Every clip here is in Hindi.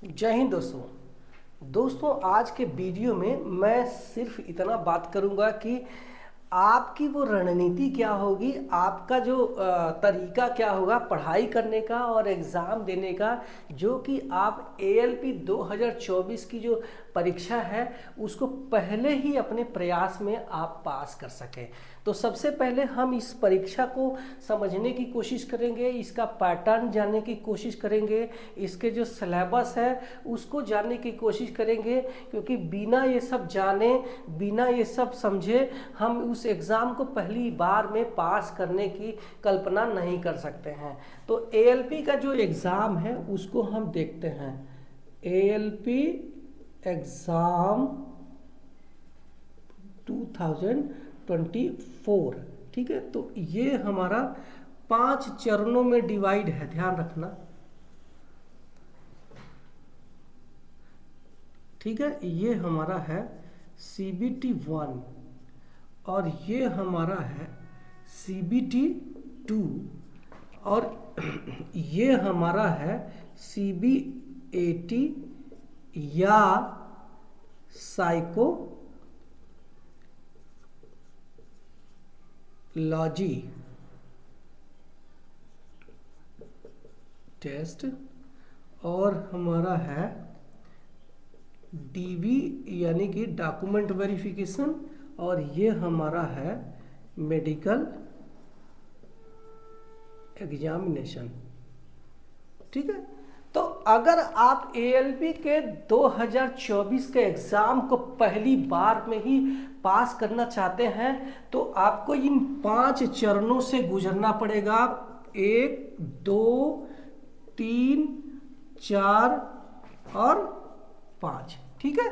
जय हिंद दोस्तों। आज के वीडियो में मैं सिर्फ इतना बात करूंगा कि आपकी वो रणनीति क्या होगी, आपका जो तरीका क्या होगा पढ़ाई करने का और एग्ज़ाम देने का, जो कि आप ALP 2024 की जो परीक्षा है उसको पहले ही अपने प्रयास में आप पास कर सकें। तो सबसे पहले हम इस परीक्षा को समझने की कोशिश करेंगे, इसका पैटर्न जानने की कोशिश करेंगे, इसके जो सिलेबस है उसको जानने की कोशिश करेंगे, क्योंकि बिना ये सब जाने, बिना ये सब समझे हम उस एग्ज़ाम को पहली बार में पास करने की कल्पना नहीं कर सकते हैं। तो ALP का जो एग्ज़ाम है उसको हम देखते हैं। ALP एग्ज़ाम 2024, ठीक है। तो ये हमारा 5 चरणों में डिवाइड है, ध्यान रखना, ठीक है। ये हमारा है CBT 1 और ये हमारा है CBT 2 और ये हमारा है CBAT या साइकोलॉजी टेस्ट और हमारा है DV यानी कि डॉक्यूमेंट वेरिफिकेशन और ये हमारा है मेडिकल एग्जामिनेशन, ठीक है। तो अगर आप ALP के 2024 के एग्ज़ाम को पहली बार में ही पास करना चाहते हैं तो आपको इन 5 चरणों से गुजरना पड़ेगा। 1, 2, 3, 4 और 5, ठीक है।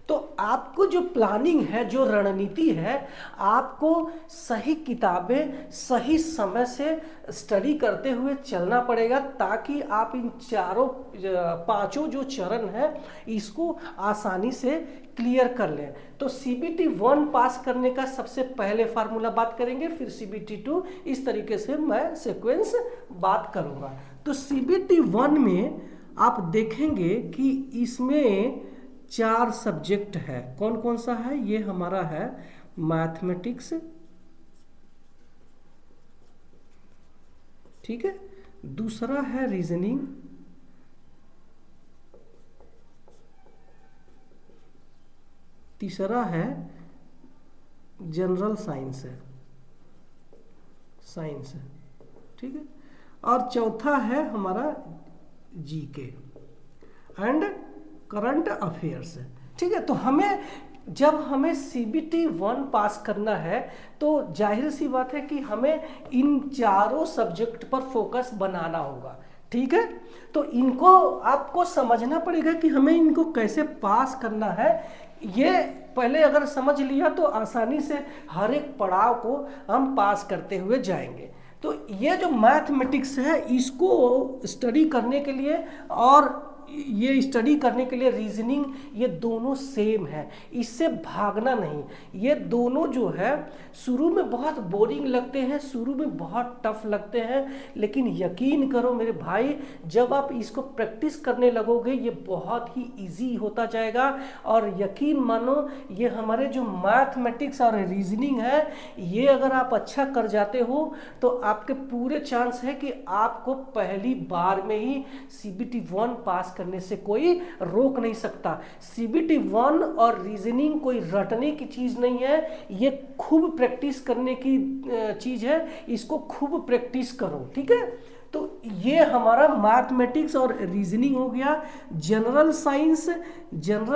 तो आपको जो प्लानिंग है, जो रणनीति है, आपको सही किताबें सही समय से स्टडी करते हुए चलना पड़ेगा, ताकि आप इन पांचों जो चरण है इसको आसानी से क्लियर कर लें। तो CBT 1 पास करने का सबसे पहले फार्मूला बात करेंगे, फिर CBT 2, इस तरीके से मैं सीक्वेंस बात करूंगा। तो CBT 1 में आप देखेंगे कि इसमें 4 सब्जेक्ट है। कौन कौन सा है? ये हमारा है मैथमेटिक्स, ठीक है। दूसरा है रीजनिंग, तीसरा है जनरल साइंस, ठीक है। और चौथा है हमारा GK एंड करंट अफेयर्स, ठीक है। तो जब हमें CBT 1 पास करना है तो जाहिर सी बात है कि हमें इन चारों सब्जेक्ट पर फोकस बनाना होगा, ठीक है। तो इनको आपको समझना पड़ेगा कि हमें इनको कैसे पास करना है। ये पहले अगर समझ लिया तो आसानी से हर एक पड़ाव को हम पास करते हुए जाएंगे। तो ये जो मैथमेटिक्स है इसको स्टडी करने के लिए और ये स्टडी करने के लिए रीजनिंग, ये दोनों सेम है, इससे भागना नहीं। ये दोनों जो है शुरू में बहुत बोरिंग लगते हैं, शुरू में बहुत टफ लगते हैं, लेकिन यकीन करो मेरे भाई, जब आप इसको प्रैक्टिस करने लगोगे ये बहुत ही इजी होता जाएगा। और यकीन मानो, ये हमारे जो मैथमेटिक्स और रीजनिंग है, ये अगर आप अच्छा कर जाते हो तो आपके पूरे चांस है कि आपको पहली बार में ही CBT 1 पास करने से कोई रोक नहीं सकता। CBT 1 और रीजनिंग कोई रटने की चीज नहीं है, ये खूब प्रैक्टिस करने की चीज है, इसको खूब प्रैक्टिस करो, ठीक है। तो ये हमारा मैथमेटिक्स और रीजनिंग हो गया। जनरल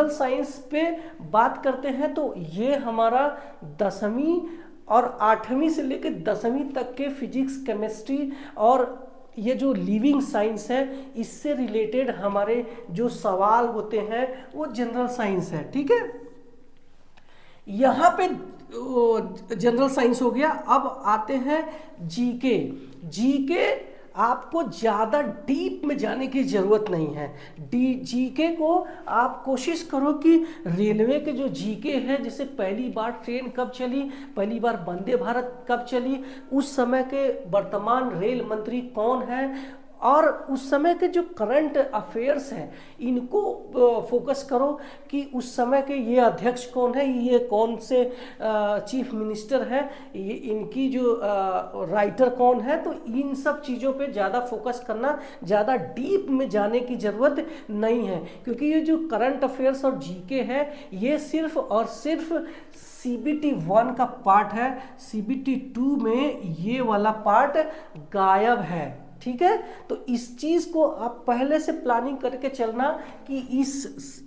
साइंस पे बात करते हैं तो ये हमारा 10वीं और 8वीं से लेकर 10वीं तक के फिजिक्स, केमिस्ट्री और ये जो लिविंग साइंस है, इससे रिलेटेड हमारे जो सवाल होते हैं वो जनरल साइंस है, ठीक है। यहाँ पे जनरल साइंस हो गया। अब आते हैं जीके आपको ज़्यादा डीप में जाने की ज़रूरत नहीं है। जीके को आप कोशिश करो कि रेलवे के जो जीके है, जैसे पहली बार ट्रेन कब चली, पहली बार वंदे भारत कब चली, उस समय के वर्तमान रेल मंत्री कौन है, और उस समय के जो करंट अफेयर्स हैं इनको फोकस करो कि उस समय के ये अध्यक्ष कौन है, ये कौन से चीफ मिनिस्टर है, ये इनकी जो राइटर कौन है, तो इन सब चीज़ों पे ज़्यादा फोकस करना, ज़्यादा डीप में जाने की ज़रूरत नहीं है, क्योंकि ये जो करंट अफेयर्स और जीके है ये सिर्फ और सिर्फ CBT 1 का पार्ट है। CBT 2 में ये वाला पार्ट गायब है। ठीक है, तो इस चीज को आप पहले से प्लानिंग करके चलना कि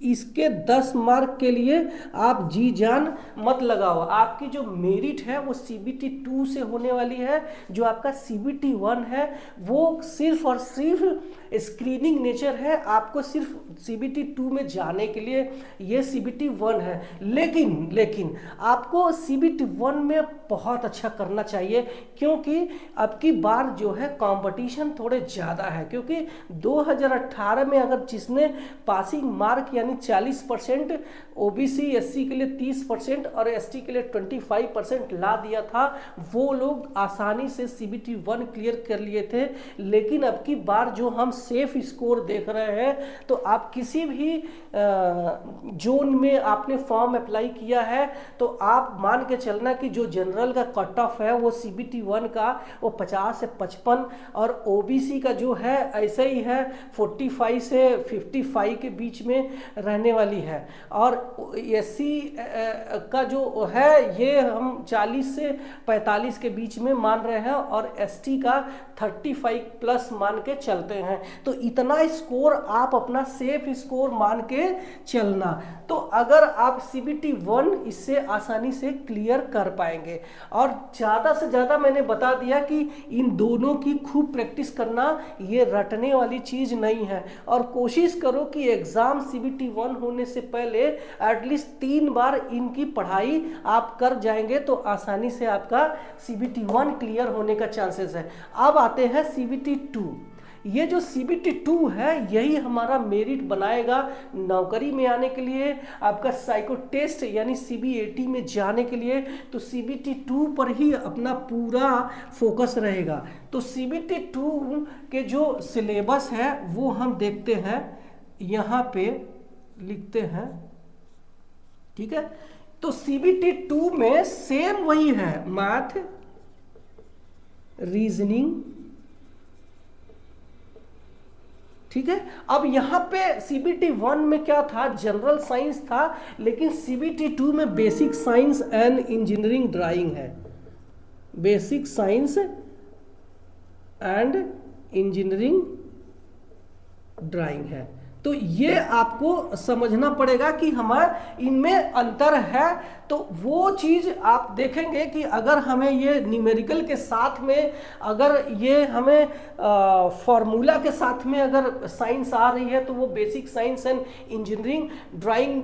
इसके 10 मार्क के लिए आप जी जान मत लगाओ। आपकी जो मेरिट है वो CBT 2 से होने वाली है, जो आपका CBT 1 है वो सिर्फ और सिर्फ स्क्रीनिंग नेचर है, आपको सिर्फ CBT 2 में जाने के लिए ये CBT 1 है। लेकिन आपको CBT 1 में बहुत अच्छा करना चाहिए, क्योंकि अब की बार जो है कंपटीशन थोड़े ज़्यादा है, क्योंकि 2018 में अगर जिसने पासिंग मार्क यानी 40%, OBC SC के लिए 30% और ST के लिए 25% ला दिया था, वो लोग आसानी से CBT 1 क्लियर कर लिए थे। लेकिन अब की बार जो हम सेफ स्कोर देख रहे हैं, तो आप किसी भी जोन में आपने फॉर्म अप्लाई किया है तो आप मान के चलना कि जो जनरल का कट ऑफ है वो CBT 1 का वो 50 से 55 और OBC का जो है ऐसे ही है 45 से 55 के बीच में रहने वाली है, और SC का जो है ये हम 40 से 45 के बीच में मान रहे हैं, और ST का 35 प्लस मान के चलते हैं। तो इतना स्कोर आप अपना सेफ स्कोर मान के चलना, तो अगर आप CBT 1 इससे आसानी से क्लियर कर पाएंगे। और ज़्यादा से ज़्यादा मैंने बता दिया कि इन दोनों की खूब प्रैक्टिस करना, ये रटने वाली चीज़ नहीं है, और कोशिश करो कि एग्ज़ाम CBT 1 होने से पहले एटलीस्ट 3 बार इनकी पढ़ाई आप कर जाएंगे तो आसानी से आपका CBT 1 क्लियर होने का चांसेस है। अब आते हैं CBT 2। ये जो CBT 2 है यही हमारा मेरिट बनाएगा नौकरी में आने के लिए, आपका साइको टेस्ट यानी CBAT में जाने के लिए, तो CBT 2 पर ही अपना पूरा फोकस रहेगा। तो CBT 2 के जो सिलेबस है वो हम देखते हैं, यहाँ पे लिखते हैं। ठीक है, तो CBT 2 में सेम वही है, मैथ, रीजनिंग। ठीक है, अब यहाँ पे CBT 1 में क्या था, जनरल साइंस था, लेकिन CBT 2 में basic science and engineering drawing है, basic science and engineering drawing है। तो ये आपको समझना पड़ेगा कि हमारे इनमें अंतर है। तो वो चीज़ आप देखेंगे कि अगर हमें ये न्यूमेरिकल के साथ में, अगर ये हमें फॉर्मूला के साथ में अगर साइंस आ रही है तो वो basic science and engineering drawing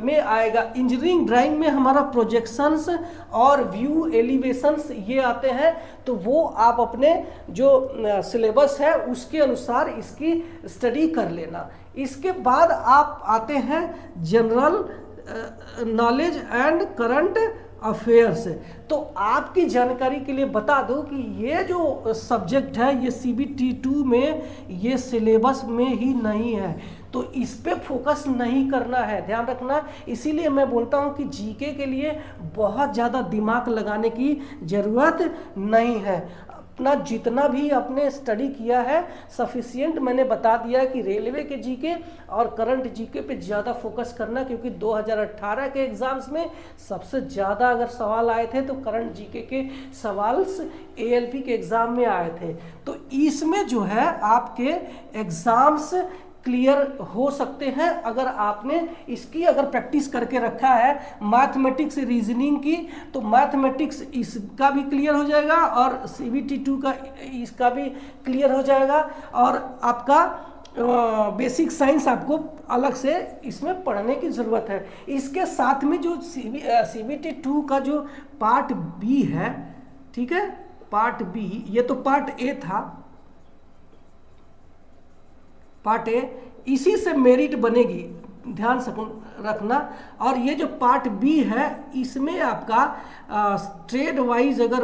में आएगा। इंजीनियरिंग ड्राइंग में हमारा प्रोजेक्शंस और व्यू एलिवेशंस ये आते हैं, तो वो आप अपने जो सिलेबस है उसके अनुसार इसकी स्टडी कर लेना। इसके बाद आप आते हैं general knowledge and current affairs. तो आपकी जानकारी के लिए बता दूं कि ये जो सब्जेक्ट है ये CBT 2 में ये सिलेबस में ही नहीं है, तो इस पे फोकस नहीं करना है, ध्यान रखना। इसीलिए मैं बोलता हूँ कि जीके के लिए बहुत ज़्यादा दिमाग लगाने की ज़रूरत नहीं है। अपना जितना भी आपने स्टडी किया है सफिशिएंट मैंने बता दिया कि रेलवे के जीके और करंट जीके पे ज़्यादा फोकस करना, क्योंकि 2018 के एग्ज़ाम्स में सबसे ज़्यादा अगर सवाल आए थे तो करंट जीके के सवाल ALP के एग्ज़ाम में आए थे। तो इसमें जो है आपके एग्ज़ाम्स क्लियर हो सकते हैं अगर आपने इसकी अगर प्रैक्टिस करके रखा है। मैथमेटिक्स रीजनिंग की, तो मैथमेटिक्स इसका भी क्लियर हो जाएगा और CBT 2 का इसका भी क्लियर हो जाएगा, और आपका बेसिक साइंस आपको अलग से इसमें पढ़ने की ज़रूरत है। इसके साथ में जो CBT 2 का जो पार्ट B है, ठीक है, पार्ट B, ये तो पार्ट A था, पार्ट ए, इसी से मेरिट बनेगी, ध्यान रखना। और ये जो पार्ट बी है इसमें आपका ट्रेड वाइज अगर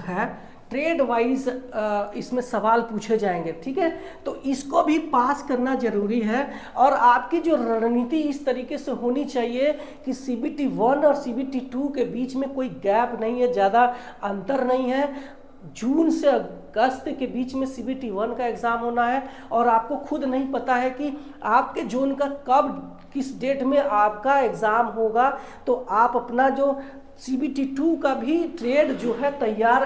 है ट्रेड वाइज इसमें सवाल पूछे जाएंगे, ठीक है। तो इसको भी पास करना जरूरी है। और आपकी जो रणनीति इस तरीके से होनी चाहिए कि CBT 1 और CBT 2 के बीच में कोई गैप नहीं है, ज़्यादा अंतर नहीं है। जून से अगस्त के बीच में CBT 1 का एग्ज़ाम होना है और आपको खुद नहीं पता है कि आपके जोन का कब किस डेट में आपका एग्ज़ाम होगा। तो आप अपना जो CBT 2 का भी ट्रेड जो है तैयार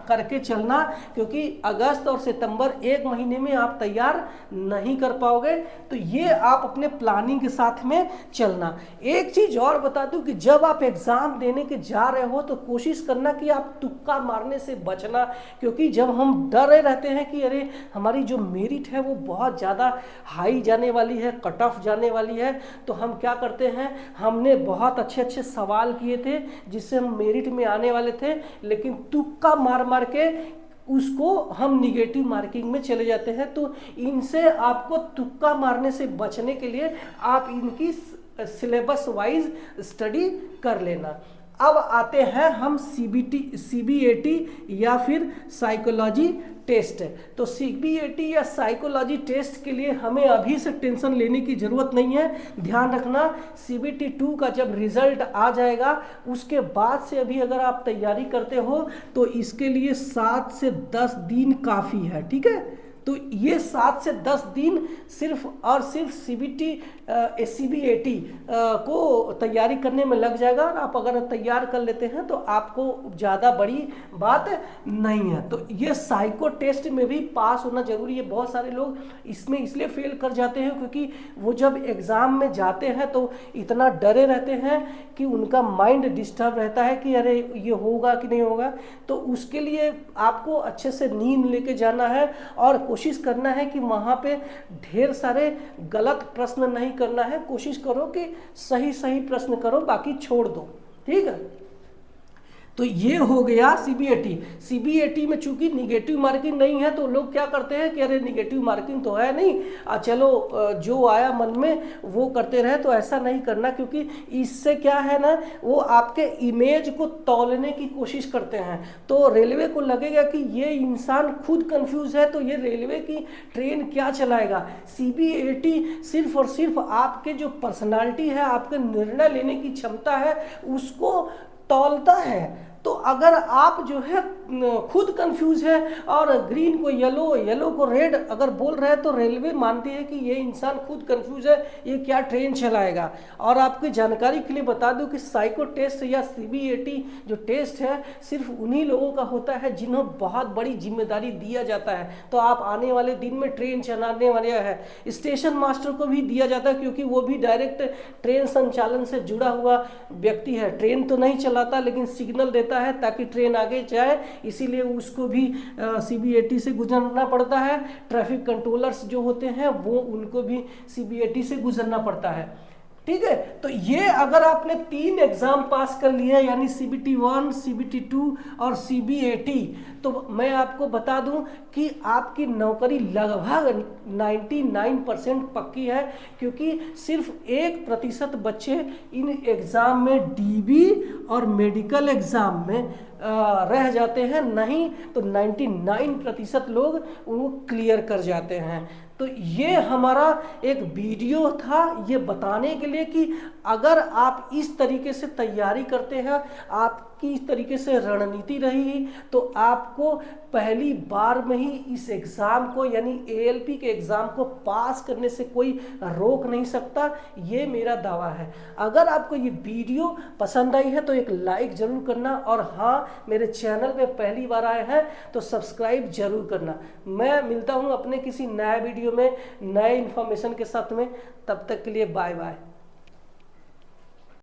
करके चलना, क्योंकि अगस्त और सितंबर 1 महीने में आप तैयार नहीं कर पाओगे। तो ये आप अपने प्लानिंग के साथ में चलना। एक चीज़ और बता दूं कि जब आप एग्ज़ाम देने के जा रहे हो तो कोशिश करना कि आप तुक्का मारने से बचना, क्योंकि जब हम डरे रहते हैं कि अरे हमारी जो मेरिट है वो बहुत ज़्यादा हाई जाने वाली है, कट ऑफ जाने वाली है, तो हम क्या करते हैं, हमने बहुत अच्छे अच्छे सवाल किए थे जिससे हम मेरिट में आने वाले थे, लेकिन तुक्का मार मार के उसको हम निगेटिव मार्किंग में चले जाते हैं। तो इनसे आपको तुक्का मारने से बचने के लिए आप इनकी सिलेबस वाइज स्टडी कर लेना। अब आते हैं हम CBAT या फिर साइकोलॉजी टेस्ट। तो CBAT या साइकोलॉजी टेस्ट के लिए हमें अभी से टेंशन लेने की ज़रूरत नहीं है। ध्यान रखना CBT 2 का जब रिज़ल्ट आ जाएगा उसके बाद से अभी अगर आप तैयारी करते हो तो इसके लिए 7 से 10 दिन काफ़ी है, ठीक है। तो ये 7 से 10 दिन सिर्फ और सिर्फ CBAT को तैयारी करने में लग जाएगा। और आप अगर तैयार कर लेते हैं तो आपको ज़्यादा बड़ी बात नहीं है। तो ये साइको टेस्ट में भी पास होना जरूरी है। बहुत सारे लोग इसमें इसलिए फेल कर जाते हैं क्योंकि वो जब एग्ज़ाम में जाते हैं तो इतना डरे रहते हैं कि उनका माइंड डिस्टर्ब रहता है कि अरे ये होगा कि नहीं होगा। तो उसके लिए आपको अच्छे से नींद लेके जाना है और कोशिश करना है कि वहाँ पे ढेर सारे गलत प्रश्न नहीं करना है। कोशिश करो कि सही सही प्रश्न करो, बाकी छोड़ दो, ठीक है। तो ये हो गया CBAT में चूंकि निगेटिव मार्किंग नहीं है तो लोग क्या करते हैं कि अरे निगेटिव मार्किंग तो है नहीं, चलो जो आया मन में वो करते रहे। तो ऐसा नहीं करना, क्योंकि इससे क्या है ना, वो आपके इमेज को तौलने की कोशिश करते हैं। तो रेलवे को लगेगा कि ये इंसान खुद कंफ्यूज है तो ये रेलवे की ट्रेन क्या चलाएगा। CBAT सिर्फ और सिर्फ आपके जो पर्सनालिटी है, आपके निर्णय लेने की क्षमता है, उसको तौलता है। तो अगर आप जो है खुद कंफ्यूज है और ग्रीन को येलो, येलो को रेड अगर बोल रहे हैं तो रेलवे मानती है कि ये इंसान खुद कंफ्यूज है, ये क्या ट्रेन चलाएगा। और आपकी जानकारी के लिए बता दूं कि साइको टेस्ट या CBAT जो टेस्ट है सिर्फ उन्हीं लोगों का होता है जिन्हें बहुत बड़ी जिम्मेदारी दिया जाता है। तो आप आने वाले दिन में ट्रेन चलाने वाले हैं। स्टेशन मास्टर को भी दिया जाता है क्योंकि वो भी डायरेक्ट ट्रेन संचालन से जुड़ा हुआ व्यक्ति है। ट्रेन तो नहीं चलाता लेकिन सिग्नल देता है ताकि ट्रेन आगे जाए, इसीलिए उसको भी CBAT से गुजरना पड़ता है। ट्रैफिक कंट्रोलर्स जो होते हैं वो उनको भी CBAT से गुजरना पड़ता है, ठीक है। तो ये अगर आपने 3 एग्जाम पास कर लिए यानी CBT 1, CBT 2 और CBAT, तो मैं आपको बता दूं कि आपकी नौकरी लगभग 99% पक्की है, क्योंकि सिर्फ 1% बच्चे इन एग्ज़ाम में DB और मेडिकल एग्ज़ाम में रह जाते हैं, नहीं तो 99% लोग वो क्लियर कर जाते हैं। तो ये हमारा एक वीडियो था ये बताने के लिए कि अगर आप इस तरीके से तैयारी करते हैं, आपकी इस तरीके से रणनीति रही, तो आपको पहली बार में ही इस एग्ज़ाम को यानी ALP के एग्ज़ाम को पास करने से कोई रोक नहीं सकता, ये मेरा दावा है। अगर आपको ये वीडियो पसंद आई है तो एक लाइक ज़रूर करना, और हाँ, मेरे चैनल पे पहली बार आए हैं तो सब्सक्राइब जरूर करना। मैं मिलता हूँ अपने किसी नए वीडियो में नए इन्फॉर्मेशन के साथ में, तब तक के लिए बाय बाय।